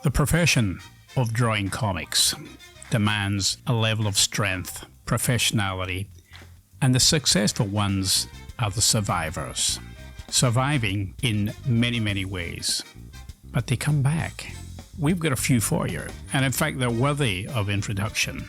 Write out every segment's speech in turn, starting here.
The profession of drawing comics demands a level of strength, professionality, and the successful ones are the survivors. Surviving in many, many ways. But they come back. We've got a few for you, and in fact they're worthy of introduction.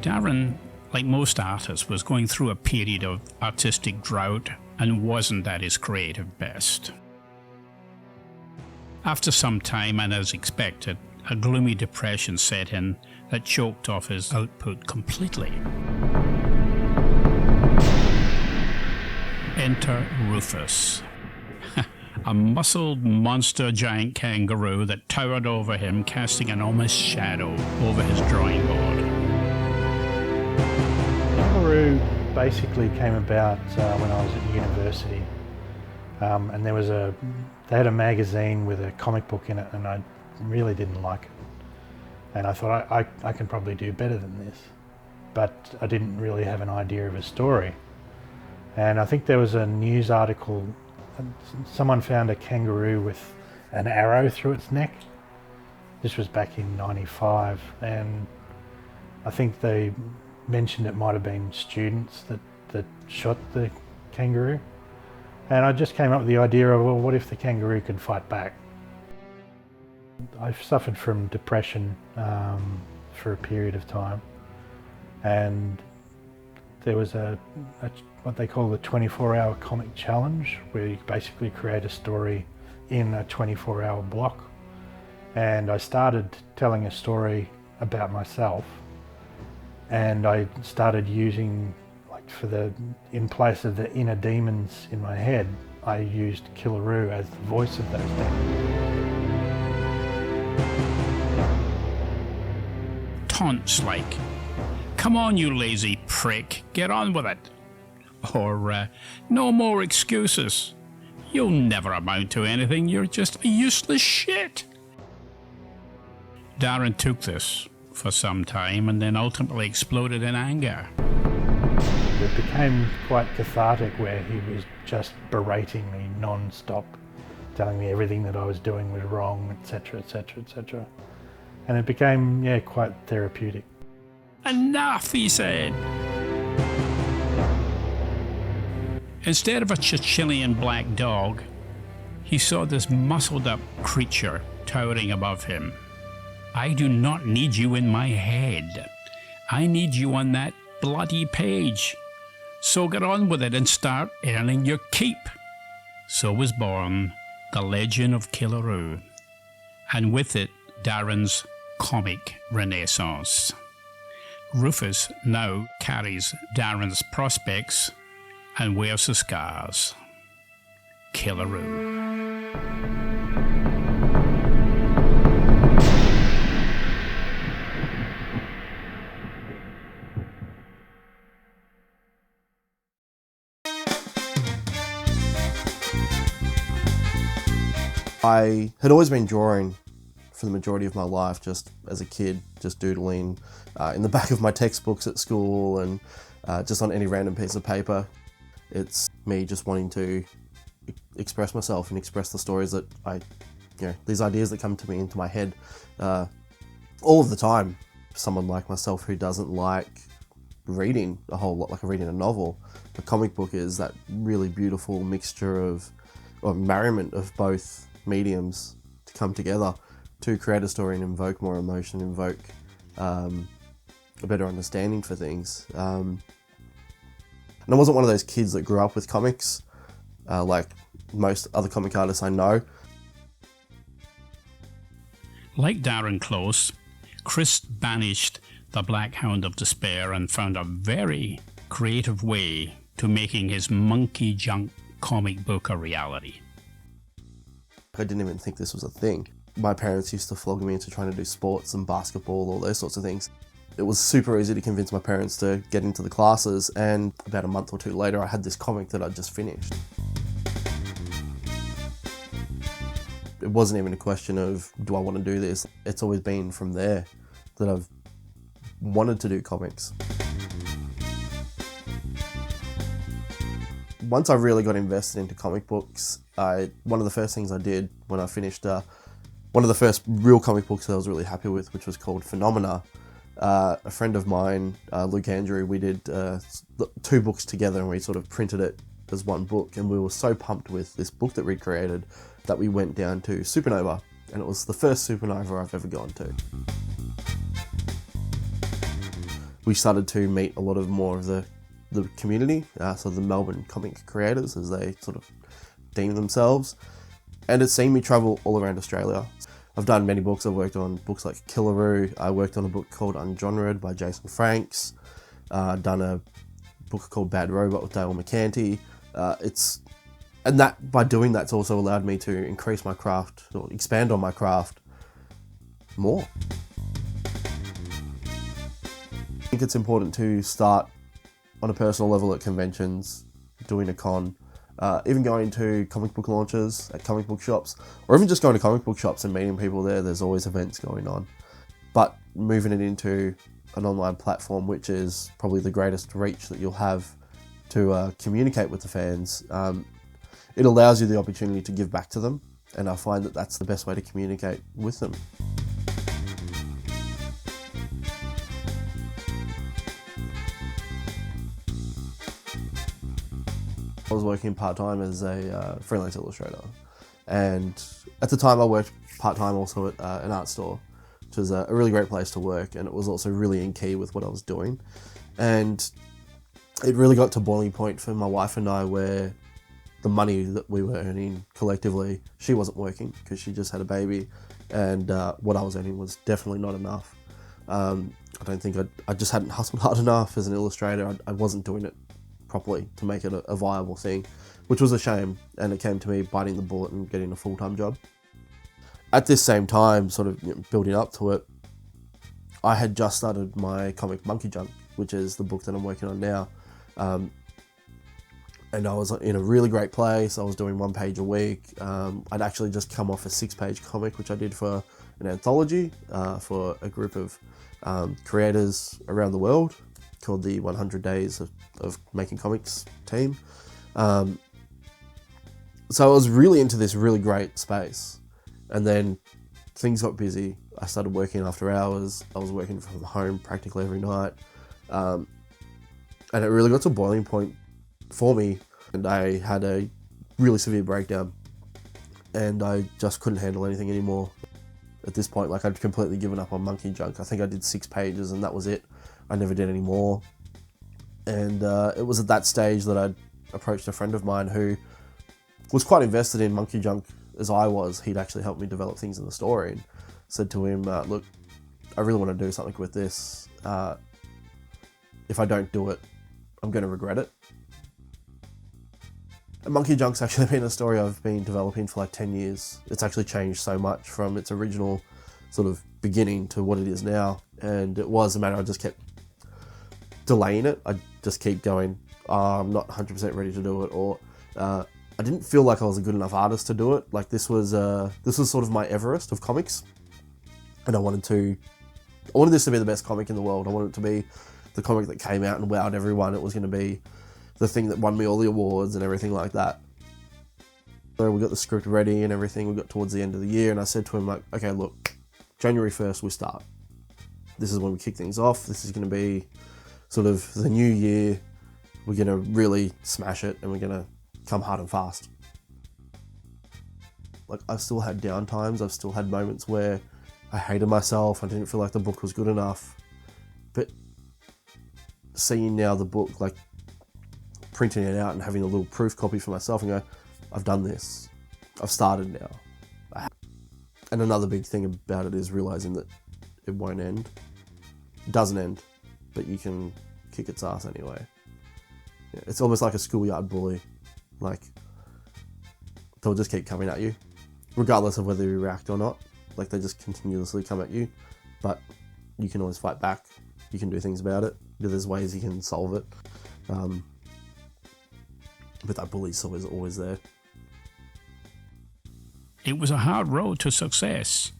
Darren, like most artists, was going through a period of artistic drought and wasn't at his creative best. After some time, and as expected, a gloomy depression set in that choked off his output completely. Enter Rufus, a muscled monster giant kangaroo that towered over him, casting an ominous shadow over his drawing board. Kangaroo basically came about when I was at university, and they had a magazine with a comic book in it, and I really didn't like it. And I thought I can probably do better than this, but I didn't really have an idea of a story. And I think there was a news article, someone found a kangaroo with an arrow through its neck. This was back in '95, and I think they mentioned it might have been students that shot the kangaroo. And I just came up with the idea of, well, what if the kangaroo could fight back? I've suffered from depression for a period of time, and there was what they call the 24-hour comic challenge, where you basically create a story in a 24-hour block. And I started telling a story about myself, and I started using, in place of the inner demons in my head, I used Killaroo as the voice of those demons. Taunts like, "Come on, you lazy prick, get on with it." Or, "No more excuses. You'll never amount to anything, you're just a useless shit." Darren took this for some time and then ultimately exploded in anger. It became quite cathartic, where he was just berating me non-stop, telling me everything that I was doing was wrong, etc, etc, etc. And it became, quite therapeutic. "Enough," he said. Instead of a Chilean black dog, he saw this muscled up creature towering above him. "I do not need you in my head. I need you on that bloody page. So get on with it and start earning your keep." So was born the legend of Killaroo, and with it, Darren's comic renaissance. Rufus now carries Darren's prospects and wears the scars. Killaroo. I had always been drawing for the majority of my life, just as a kid, just doodling in the back of my textbooks at school and just on any random piece of paper. It's me just wanting to express myself and express the stories that these ideas that come to me into my head all of the time. Someone like myself who doesn't like reading a whole lot, like reading a novel, a comic book is that really beautiful mixture or merriment of both mediums to come together to create a story and invoke more emotion, invoke a better understanding for things. And I wasn't one of those kids that grew up with comics, like most other comic artists I know. Like Darren Close, Chris banished the Black Hound of Despair and found a very creative way to making his Monkey Junk comic book a reality. I didn't even think this was a thing. My parents used to flog me into trying to do sports and basketball, all those sorts of things. It was super easy to convince my parents to get into the classes, and about a month or two later I had this comic that I'd just finished. It wasn't even a question of, do I want to do this? It's always been from there that I've wanted to do comics. Once I really got invested into comic books, one of the first things I did when I finished one of the first real comic books that I was really happy with, which was called Phenomena. A friend of mine, Luke Andrew, we did 2 books together, and we sort of printed it as one book, and we were so pumped with this book that we'd created that we went down to Supernova, and it was the first Supernova I've ever gone to. We started to meet a lot of more of the community, so the Melbourne comic creators, as they sort of deem themselves, and it's seen me travel all around Australia. I've done many books. I've worked on books like Killaroo. I worked on a book called Ungenred by Jason Franks. Done a book called Bad Robot with Dale McCanty. And that, by doing that's also allowed me to increase my craft, or expand on my craft more. I think it's important to start on a personal level at conventions, doing a con, even going to comic book launches at comic book shops, or even just going to comic book shops and meeting people there. There's always events going on. But moving it into an online platform, which is probably the greatest reach that you'll have to communicate with the fans, it allows you the opportunity to give back to them, and I find that that's the best way to communicate with them. I was working part-time as a freelance illustrator, and at the time I worked part-time also at an art store, which was a really great place to work, and it was also really in key with what I was doing. And it really got to boiling point for my wife and I, where the money that we were earning collectively, she wasn't working because she just had a baby, and what I was earning was definitely not enough. I don't think I just hadn't hustled hard enough as an illustrator. I wasn't doing it properly to make it a viable thing, which was a shame, and it came to me biting the bullet and getting a full-time job. At this same time, sort of building up to it, I had just started my comic Monkey Junk, which is the book that I'm working on now. And I was in a really great place. I was doing 1 page a week. I'd actually just come off a 6-page comic, which I did for an anthology for a group of creators around the world called the 100 Days of Making Comics team. So I was really into this really great space. And then things got busy. I started working after hours. I was working from home practically every night. And it really got to a boiling point for me, and I had a really severe breakdown, and I just couldn't handle anything anymore. At this point, like, I'd completely given up on Monkey Junk. I think I did 6 pages and that was it. I never did any more. And it was at that stage that I approached a friend of mine who was quite invested in Monkey Junk as I was. He'd actually helped me develop things in the story, and said to him, look, I really want to do something with this. If I don't do it, I'm going to regret it. And Monkey Junk's actually been a story I've been developing for like 10 years. It's actually changed so much from its original sort of beginning to what it is now. And it was a matter, I just kept delaying it. I just keep going, I'm not 100% ready to do it, or I didn't feel like I was a good enough artist to do it. Like, this was sort of my Everest of comics. And I wanted this to be the best comic in the world. I wanted it to be the comic that came out and wowed everyone. It was going to be the thing that won me all the awards and everything like that. So we got the script ready and everything. We got towards the end of the year, and I said to him, like, okay, look, January 1st we start. This is when we kick things off. This is going to be sort of the new year. We're going to really smash it, and we're going to come hard and fast. Like, I've still had down times. I've still had moments where I hated myself. I didn't feel like the book was good enough. But seeing now the book, like, printing it out and having a little proof copy for myself and go, I've done this. I've started now. And another big thing about it is realising that it won't end. It doesn't end, but you can kick its ass anyway. Yeah, it's almost like a schoolyard bully. Like, they'll just keep coming at you, regardless of whether you react or not. Like, they just continuously come at you, but you can always fight back. You can do things about it. There's ways you can solve it. But that bully's always there. It was a hard road to success,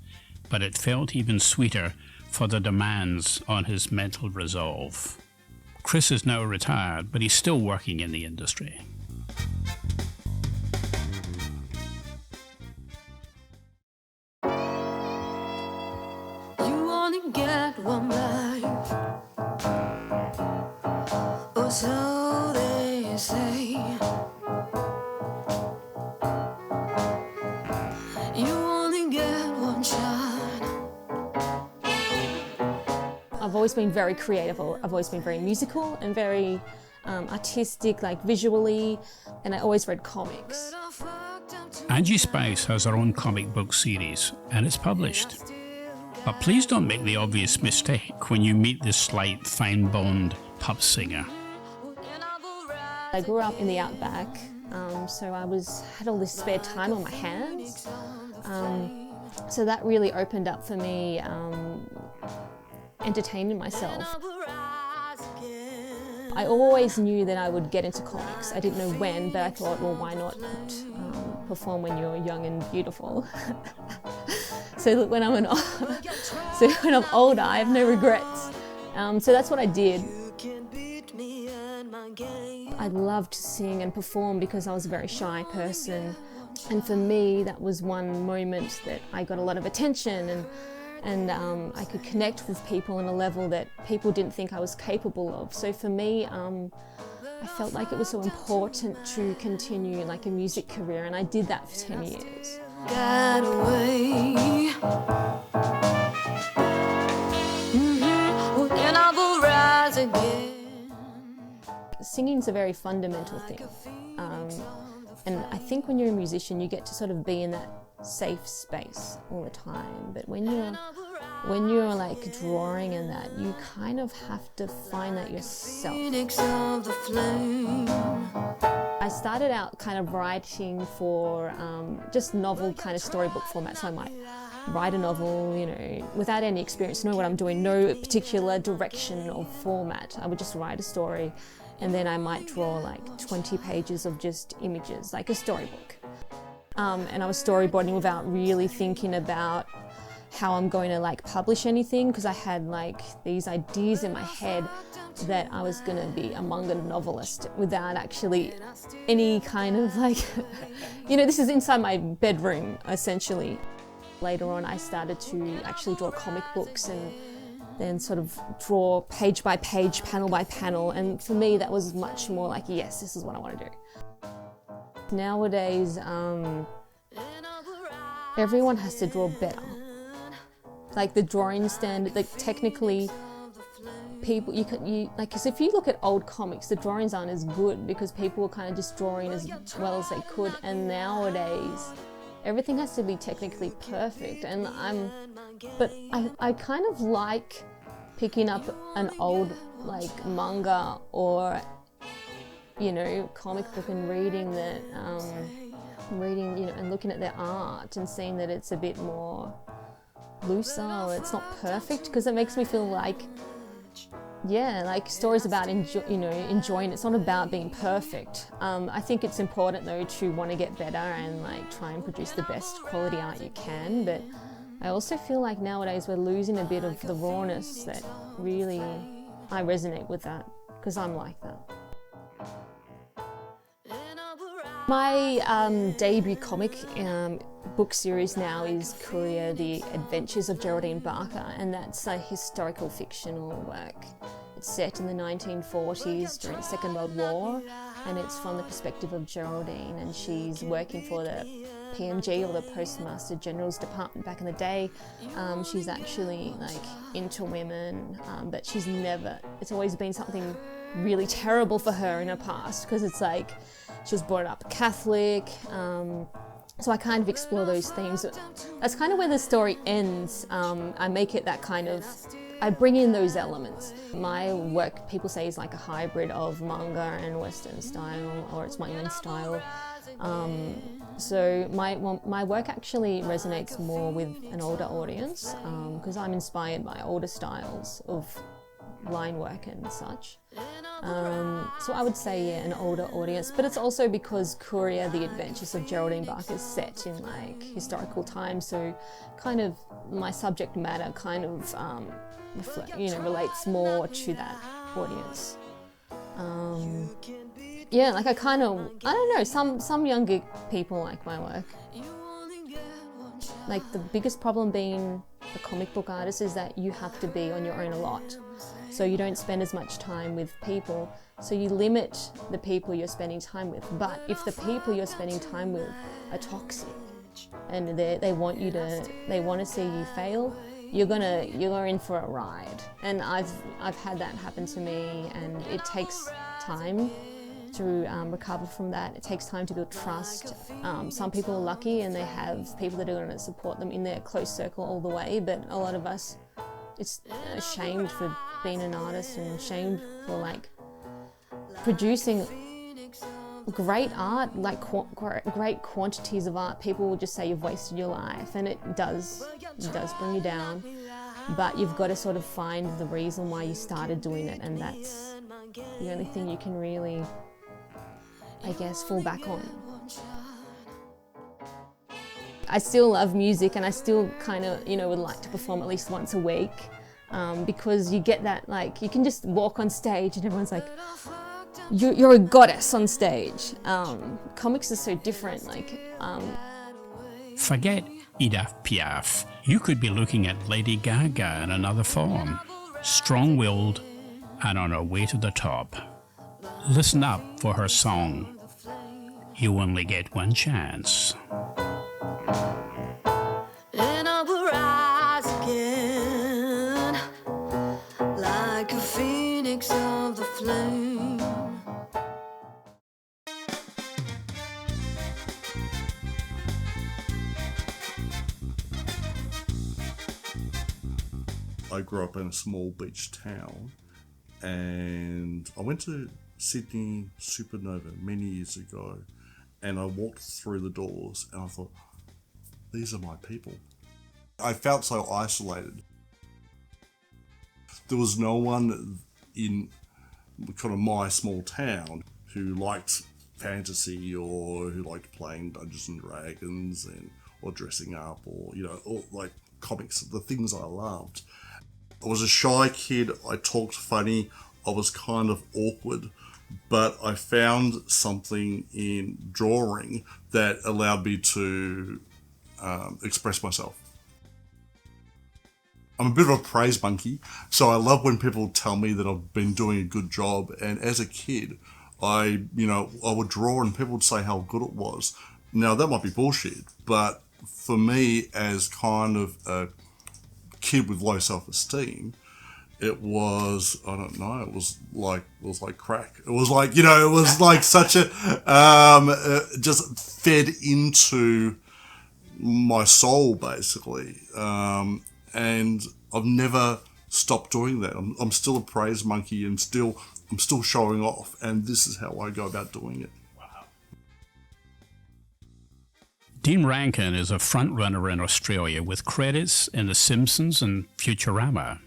but it felt even sweeter for the demands on his mental resolve. Chris is now retired, but he's still working in the industry. You only get one life, or so they say. You only get one shot. I've always been very creative. I've always been very musical and very artistic, like visually, and I always read comics. Angie Spice has her own comic book series, and it's published. But please don't make the obvious mistake when you meet this slight, fine-boned pub singer. I grew up in the outback, so I had all this spare time on my hands. So that really opened up for me entertaining myself. I always knew that I would get into comics. I didn't know when, but I thought, well, why not perform when you're young and beautiful? So when I'm older, I have no regrets. So that's what I did. I loved to sing and perform because I was a very shy person. And for me, that was one moment that I got a lot of attention and I could connect with people on a level that people didn't think I was capable of. So for me, I felt like it was so important to continue like a music career, and I did that for 10 years. Got away. And I will rise again. Singing's a very fundamental thing. And I think when you're a musician, you get to sort of be in that safe space all the time. But when you're like drawing and that, you kind of have to find that yourself. I started out kind of writing for just novel kind of storybook format. So I might write a novel, you know, without any experience, know what I'm doing, no particular direction or format. I would just write a story. And then I might draw like 20 pages of just images, like a storybook. And I was storyboarding without really thinking about how I'm going to like publish anything, because I had like these ideas in my head that I was going to be a manga novelist without actually any kind of like, you know, this is inside my bedroom essentially. Later on I started to actually draw comic books and then sort of draw page by page, panel by panel, and for me that was much more like, yes, this is what I want to do. Nowadays, everyone has to draw better. Like the drawing standard, like technically, people, because if you look at old comics, the drawings aren't as good because people were kind of just drawing as well as they could, and nowadays, everything has to be technically perfect, and I kind of like picking up an old like manga or, you know, comic book and reading that, you know, and looking at their art and seeing that it's a bit more looser or it's not perfect, because it makes me feel like, yeah, like stories about enjoying. It's not about being perfect. I think it's important though to want to get better and like try and produce the best quality art you can, but I also feel like nowadays we're losing a bit of the rawness that really, I resonate with that because I'm like that. My debut comic book series now is Courier, The Adventures of Geraldine Barker, and that's a historical fictional work. It's set in the 1940s during the Second World War, and it's from the perspective of Geraldine, and she's working for the PMG, or the Postmaster General's Department back in the day. She's actually like into women, but it's always been something really terrible for her in her past, because it's like she was brought up Catholic, So I kind of explore those themes. That's kind of where the story ends. I make it that kind of, I bring in those elements. My work, people say, is like a hybrid of manga and Western style, or it's my own style. So my work actually resonates more with an older audience because I'm inspired by older styles of line work and such. So I would say, yeah, an older audience, but it's also because Courier, The Adventures of Geraldine Barker is set in like historical times, so kind of my subject matter kind of relates more to that audience. Yeah, like I don't know, some younger people like my work. Like the biggest problem being a comic book artist is that you have to be on your own a lot. So you don't spend as much time with people, so you limit the people you're spending time with. But if the people you're spending time with are toxic and they want to see you fail, you're in for a ride. And I've had that happen to me, and it takes time to recover from that. It takes time to build trust. Some people are lucky and they have people that are going to support them in their close circle all the way, but a lot of us, it's ashamed for being an artist and ashamed for like producing great art, like great quantities of art. People will just say you've wasted your life, and it does bring you down, but you've got to sort of find the reason why you started doing it, and that's the only thing you can really, I guess, fall back on. I still love music, and I still kind of, would like to perform at least once a week, because you get that, like, you can just walk on stage and everyone's like, you're a goddess on stage. Comics are so different, like. Forget Edith Piaf. You could be looking at Lady Gaga in another form, strong-willed and on her way to the top. Listen up for her song, You Only Get One Chance. And I will rise again, like a phoenix of the flame. I grew up in a small beach town, and I went to Sydney Supernova many years ago, and I walked through the doors and I thought, these are my people. I felt so isolated. There was no one in kind of my small town who liked fantasy or who liked playing Dungeons and Dragons or dressing up or like comics, the things I loved. I was a shy kid, I talked funny, I was kind of awkward, but I found something in drawing that allowed me to express myself. I'm a bit of a praise monkey, so I love when people tell me that I've been doing a good job, and as a kid, I would draw and people would say how good it was. Now that might be bullshit, but for me as kind of a kid with low self-esteem, it was, I don't know, it was like crack. It was like, it was like such a, just fed into my soul basically. And I've never stopped doing that. I'm still a praise monkey and I'm still showing off, and this is how I go about doing it. Dean Rankine is a frontrunner in Australia with credits in The Simpsons and Futurama.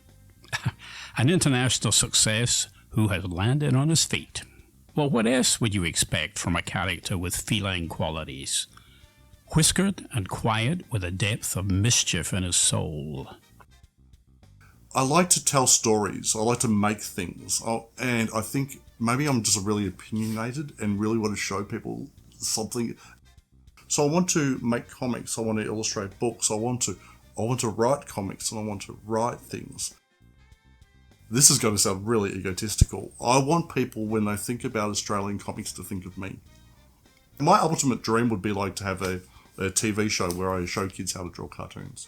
An international success who has landed on his feet. Well, what else would you expect from a character with feline qualities? Whiskered and quiet with a depth of mischief in his soul. I like to tell stories. I like to make things. And I think maybe I'm just really opinionated and really want to show people something. So I want to make comics, I want to illustrate books, I want to write comics, and I want to write things. This is going to sound really egotistical. I want people, when they think about Australian comics, to think of me. My ultimate dream would be like to have a TV show where I show kids how to draw cartoons.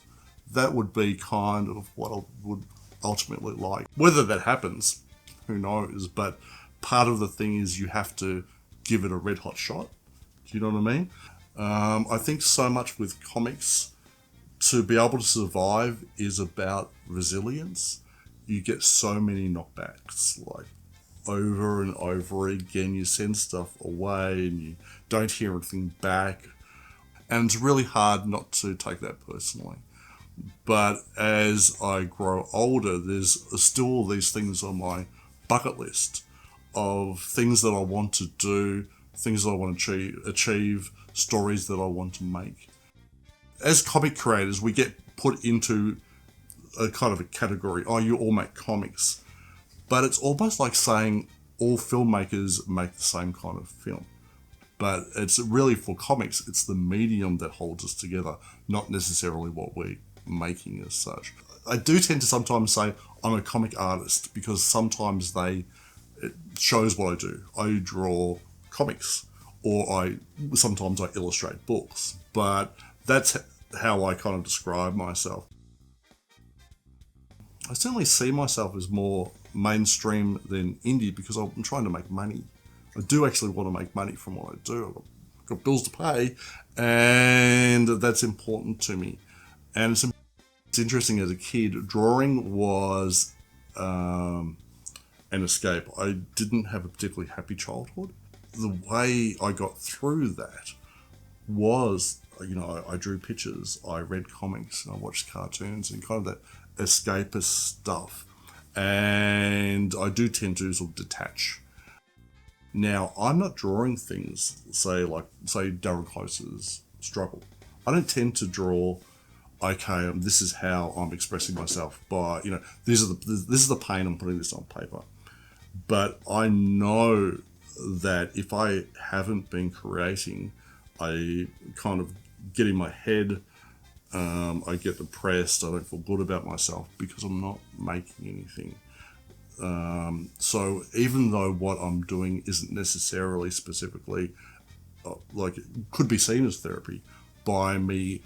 That would be kind of what I would ultimately like. Whether that happens, who knows, but part of the thing is you have to give it a red hot shot. Do you know what I mean? I think so much with comics, to be able to survive is about resilience. You get so many knockbacks, like over and over again. You send stuff away and you don't hear anything back. And it's really hard not to take that personally. But as I grow older, there's still all these things on my bucket list of things that I want to do, things that I want to achieve, stories that I want to make. As comic creators, we get put into a kind of a category, oh, you all make comics. But it's almost like saying all filmmakers make the same kind of film. But it's really, for comics, it's the medium that holds us together, not necessarily what we're making as such. I do tend to sometimes say I'm a comic artist, because sometimes it shows what I do. I draw comics, or sometimes I illustrate books, but that's how I kind of describe myself. I certainly see myself as more mainstream than indie, because I'm trying to make money. I do actually want to make money from what I do. I've got bills to pay, and that's important to me. And it's interesting, as a kid, drawing was an escape. I didn't have a particularly happy childhood. The way I got through that was, I drew pictures, I read comics, and I watched cartoons, and kind of that escapist stuff. And I do tend to sort of detach. Now, I'm not drawing things, say Darren Close's struggle. I don't tend to draw, okay, this is how I'm expressing myself by, this is the pain, I'm putting this on paper. But I know that if I haven't been creating, I kind of get in my head, I get depressed, I don't feel good about myself because I'm not making anything. So even though what I'm doing isn't necessarily specifically, it could be seen as therapy, by me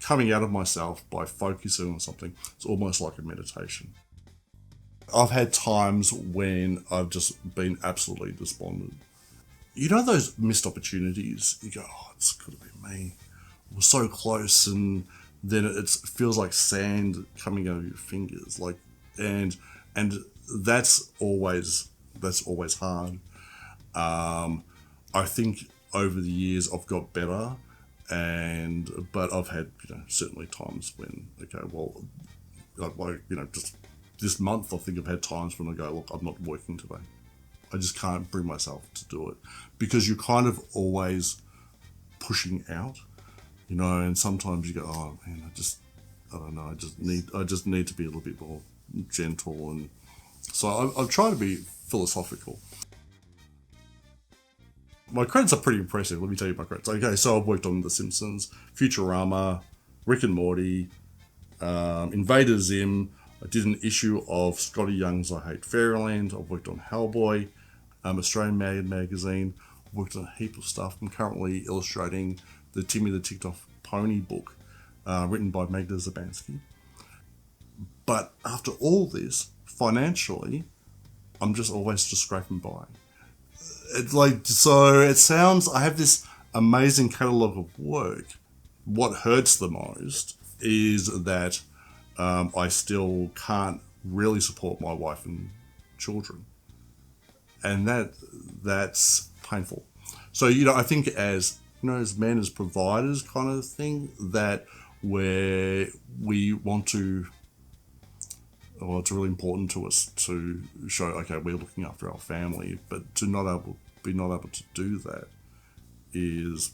coming out of myself by focusing on something, it's almost like a meditation. I've had times when I've just been absolutely despondent. You know those missed opportunities? You go, oh, it's could have been me. We're so close, and then it feels like sand coming out of your fingers, and that's always hard. I think over the years I've got better, but I've had certainly times when just this month I think I've had times when I go, look, I'm not working today. I just can't bring myself to do it, because you're kind of always pushing out, and sometimes you go, oh man, I don't know, I just need to be a little bit more gentle. And so I'm trying to be philosophical. My credits are pretty impressive. Let me tell you my credits. Okay, so I've worked on The Simpsons, Futurama, Rick and Morty, Invader Zim. I did an issue of Scotty Young's I Hate Fairyland. I've worked on Hellboy, Australian Mad Magazine. I've worked on a heap of stuff. I'm currently illustrating the Timmy the Ticked-Off Pony book, written by Magda Zabansky. But after all this, financially, I'm just always just scraping by. So it sounds, I have this amazing catalogue of work. What hurts the most is that I still can't really support my wife and children. And that's painful. So, I think as men, as providers kind of thing, that where we want to, it's really important to us to show, okay, we're looking after our family, but to not be able to do that is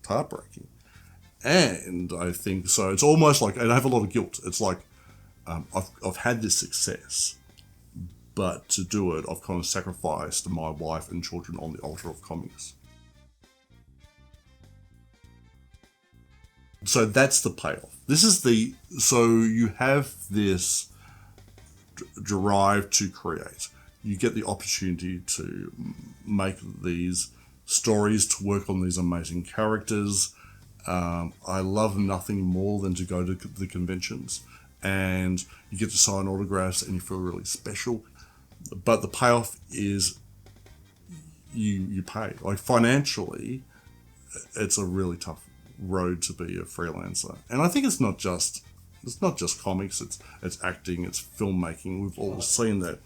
heartbreaking. And I think, so it's almost like, and I have a lot of guilt. It's like, I've had this success, but to do it, I've kind of sacrificed my wife and children on the altar of comics. So that's the payoff. So you have this drive to create. You get the opportunity to make these stories, to work on these amazing characters. I love nothing more than to go to the conventions, and you get to sign autographs and you feel really special. But the payoff is you pay. Like financially, it's a really tough road to be a freelancer. And I think it's not just comics, it's acting, it's filmmaking. We've all seen that.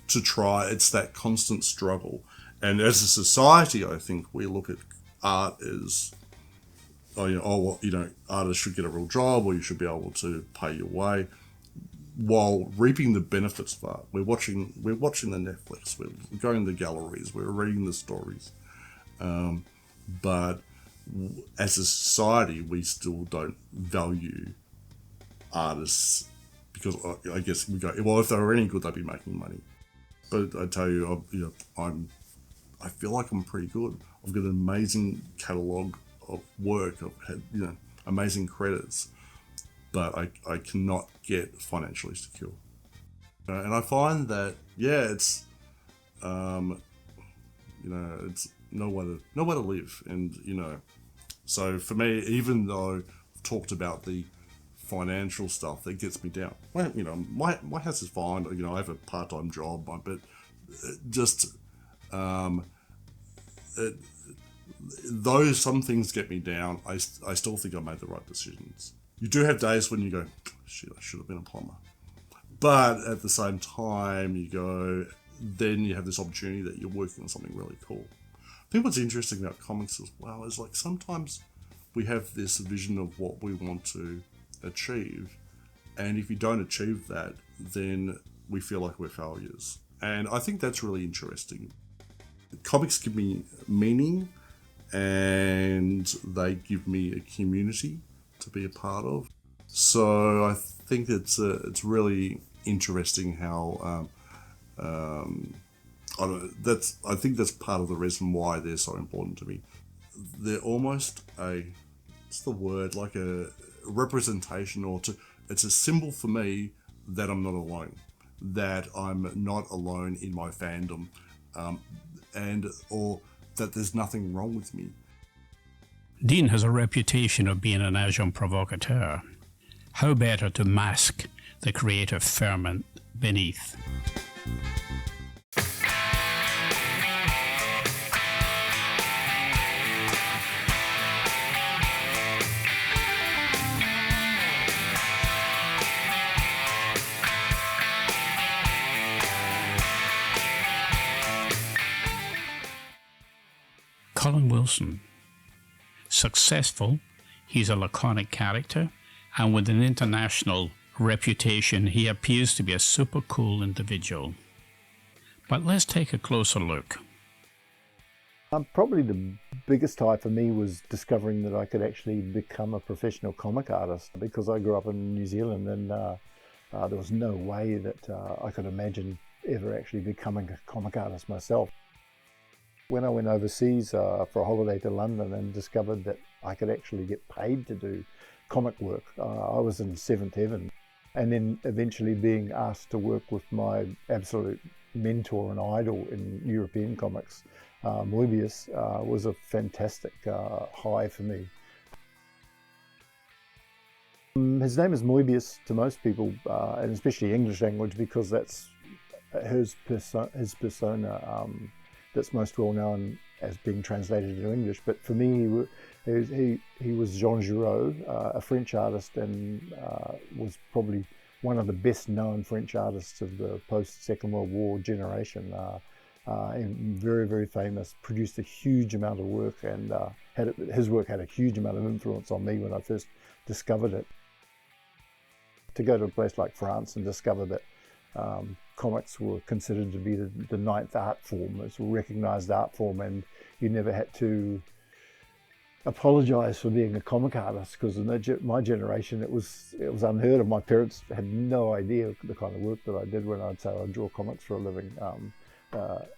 It's that constant struggle. And as a society, I think we look at art as, artists should get a real job, or you should be able to pay your way, while reaping the benefits of art. We're watching the Netflix, we're going to the galleries, we're reading the stories. But as a society, we still don't value artists, because I guess we go, well, if they were any good, they'd be making money. But I tell you, I feel like I'm pretty good. I've got an amazing catalogue of work. I've had amazing credits, but I cannot get financially secure. And I find that it's it's nowhere to live, and so for me, even though I've talked about the financial stuff that gets me down. Well, my house is fine. I have a part-time job, but though some things get me down, I still think I made the right decisions. You do have days when you go, shit, I should have been a plumber. But at the same time, then you have this opportunity that you're working on something really cool. I think what's interesting about comics as well is, like, sometimes we have this vision of what we want to achieve, and if you don't achieve that, then we feel like we're failures. And I think that's really interesting. Comics give me meaning, and they give me a community to be a part of. So I think it's really interesting how I think that's part of the reason why they're so important to me. They're almost like a representation, it's a symbol for me that I'm not alone, that I'm not alone in my fandom, or that there's nothing wrong with me. Dean has a reputation of being an agent provocateur. How better to mask the creative ferment beneath? Colin Wilson. Successful, he's a laconic character, and with an international reputation, he appears to be a super cool individual. But let's take a closer look. Probably the biggest tie for me was discovering that I could actually become a professional comic artist, because I grew up in New Zealand, and there was no way that I could imagine ever actually becoming a comic artist myself. When I went overseas for a holiday to London and discovered that I could actually get paid to do comic work, I was in seventh heaven. And then eventually being asked to work with my absolute mentor and idol in European comics, Moebius, was a fantastic high for me. His name is Moebius to most people, and especially English language, because that's his persona that's most well known as being translated into English. But for me, he was Jean Giraud, a French artist, and was probably one of the best known French artists of the post-Second World War generation. And very, very famous, produced a huge amount of work, and his work had a huge amount of influence on me when I first discovered it. To go to a place like France and discover that comics were considered to be the ninth art form, it's a recognised art form, and you never had to apologise for being a comic artist, because in my generation it was unheard of. My parents had no idea the kind of work that I did when I'd say I draw comics for a living.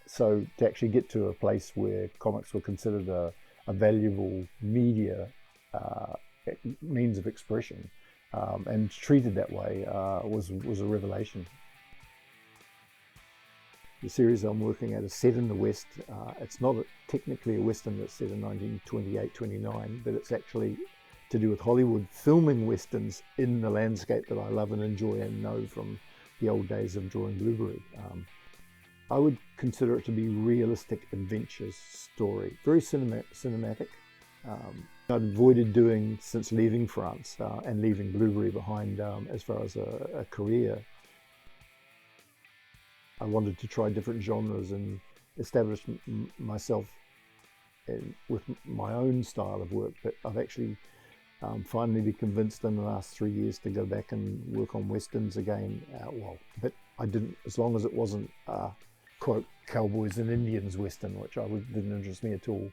So to actually get to a place where comics were considered a valuable media means of expression, and treated that way, was a revelation. The series I'm working at is set in the West. It's not technically a Western that's set in 1928-29, but it's actually to do with Hollywood filming Westerns in the landscape that I love and enjoy and know from the old days of drawing Blueberry. I would consider it to be realistic adventures story, very cinematic. I'd avoided doing since leaving France and leaving Blueberry behind as far as a career. I wanted to try different genres and establish myself with my own style of work, but I've actually finally been convinced in the last 3 years to go back and work on westerns again. But I didn't, as long as it wasn't quote cowboys and Indians western, which didn't interest me at all.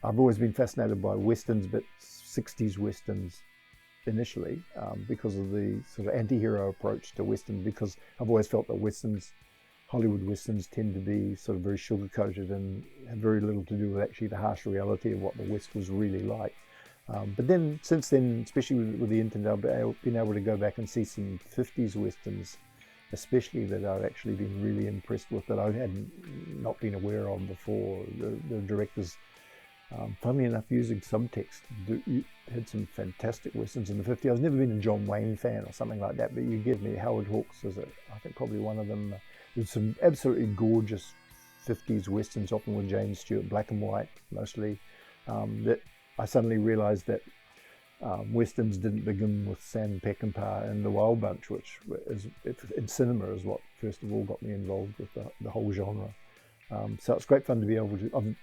I've always been fascinated by westerns, but 60s westerns initially, because of the sort of anti-hero approach to westerns, because I've always felt that Hollywood westerns tend to be sort of very sugar-coated and have very little to do with actually the harsh reality of what the West was really like. But then, since then, especially with the internet, I've been able to go back and see some 50s westerns, especially that I've actually been really impressed with, that I had not been aware of before. The directors, funnily enough, using subtext, had some fantastic westerns in the 50s. I've never been a John Wayne fan or something like that, but you give me Howard Hawks as I think probably one of them. There's some absolutely gorgeous 50s westerns, often with James Stewart, black and white mostly, that I suddenly realised that westerns didn't begin with Sam Peckinpah and the Wild Bunch, which in cinema is what first of all got me involved with the whole genre. So it's great fun to be able to.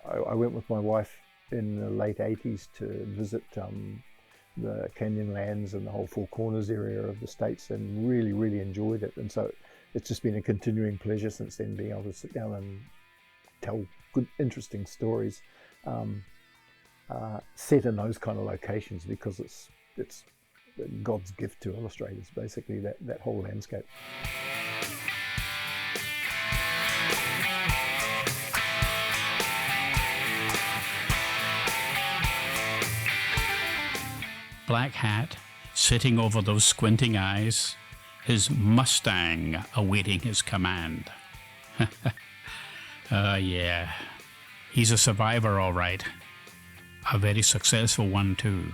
I went with my wife in the late 80s to visit the Canyonlands and the whole Four Corners area of the States, and really, really enjoyed it. And so it's just been a continuing pleasure since then, being able to sit down and tell good, interesting stories set in those kind of locations, because it's God's gift to illustrators, basically, that whole landscape. Black hat, sitting over those squinting eyes, his Mustang awaiting his command. Yeah, he's a survivor, all right. A very successful one, too.